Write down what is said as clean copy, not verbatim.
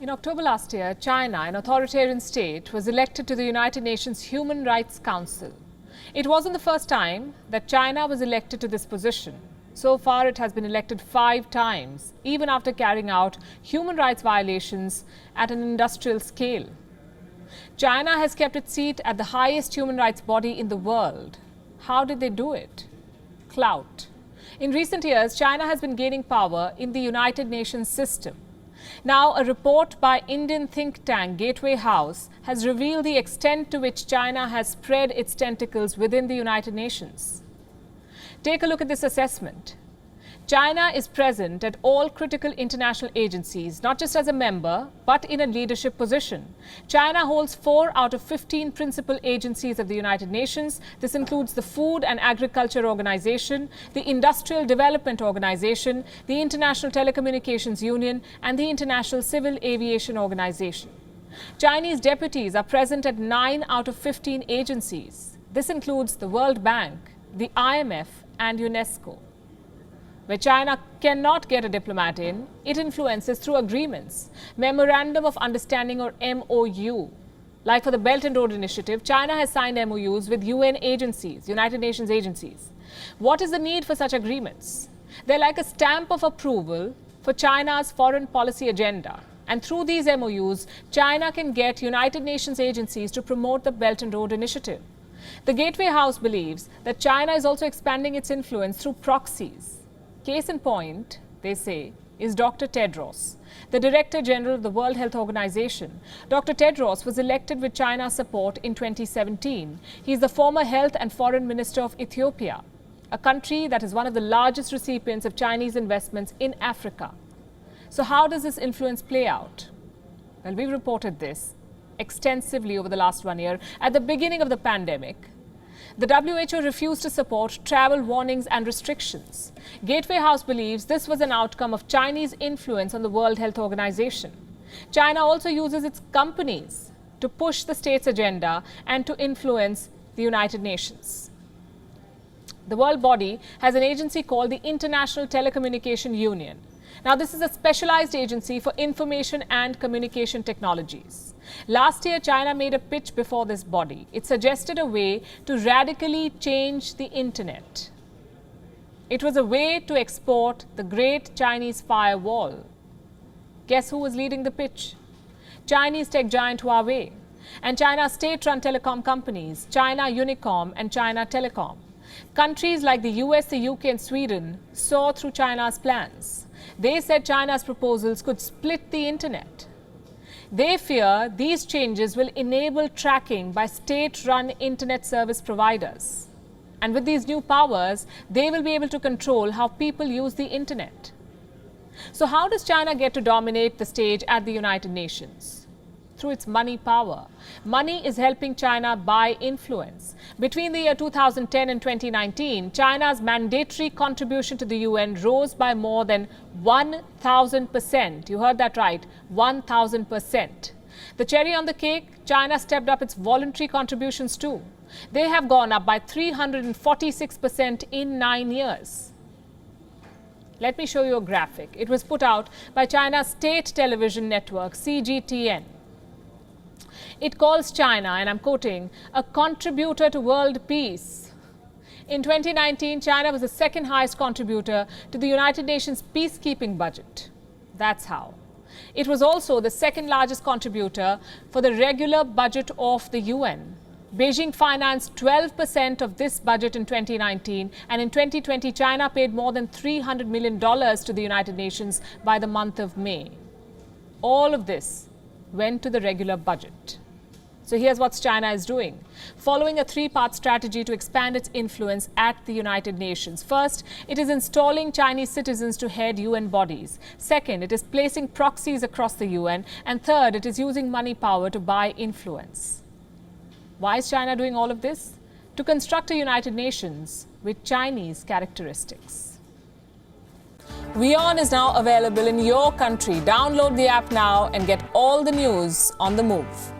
In October last year, China, an authoritarian state, was elected to the United Nations Human Rights Council. It wasn't the first time that China was elected to this position. So far, it has been elected 5 times, even after carrying out human rights violations at an industrial scale. China has kept its seat at the highest human rights body in the world. How did they do it? Clout. In recent years, China has been gaining power in the United Nations system. Now, a report by Indian think tank Gateway House has revealed the extent to which China has spread its tentacles within the United Nations. Take a look at this assessment. China is present at all critical international agencies, not just as a member, but in a leadership position. China holds 4 out of 15 principal agencies of the United Nations. This includes the Food and Agriculture Organization, the Industrial Development Organization, the International Telecommunications Union, and the International Civil Aviation Organization. Chinese deputies are present at 9 out of 15 agencies. This includes the World Bank, the IMF, and UNESCO. Where China cannot get a diplomat in, it influences through agreements, Memorandum of Understanding or MOU. Like for the Belt and Road Initiative, China has signed MOUs with UN agencies, United Nations agencies. What is the need for such agreements? They're like a stamp of approval for China's foreign policy agenda. And through these MOUs, China can get United Nations agencies to promote the Belt and Road Initiative. The Gateway House believes that China is also expanding its influence through proxies. Case in point, they say, is Dr. Tedros, the Director General of the World Health Organization. Dr. Tedros was elected with China's support in 2017. He is the former Health and Foreign Minister of Ethiopia, a country that is one of the largest recipients of Chinese investments in Africa. So how does this influence play out? Well, we've reported this extensively over the last 1 year. At the beginning of the pandemic, the WHO refused to support travel warnings and restrictions. Gateway House believes this was an outcome of Chinese influence on the World Health Organization. China also uses its companies to push the state's agenda and to influence the United Nations. The world body has an agency called the International Telecommunication Union. Now, this is a specialized agency for information and communication technologies. Last year, China made a pitch before this body. It suggested a way to radically change the internet. It was a way to export the great Chinese firewall. Guess who was leading the pitch? Chinese tech giant Huawei and China's state-run telecom companies, China Unicom and China Telecom. Countries like the US, the UK and Sweden saw through China's plans. They said China's proposals could split the internet. They fear these changes will enable tracking by state-run internet service providers. And with these new powers, they will be able to control how people use the internet. So how does China get to dominate the stage at the United Nations? Through its money power. Money is helping China buy influence. Between the year 2010 and 2019, China's mandatory contribution to the UN rose by more than 1,000%. You heard that right, 1,000%. The cherry on the cake, China stepped up its voluntary contributions too. They have gone up by 346% in 9 years. Let me show you a graphic. It was put out by China's state television network, CGTN. It calls China, and I'm quoting, a contributor to world peace. In 2019, China was the second highest contributor to the United Nations peacekeeping budget. That's how. It was also the second largest contributor for the regular budget of the UN. Beijing financed 12% of this budget in 2019, and in 2020, China paid more than $300 million to the United Nations by the month of May. All of this went to the regular budget. So here's what China is doing. Following a 3-part strategy to expand its influence at the United Nations. First, it is installing Chinese citizens to head UN bodies. Second, it is placing proxies across the UN. And third, it is using money power to buy influence. Why is China doing all of this? To construct a United Nations with Chinese characteristics. WION is now available in your country. Download the app now and get all the news on the move.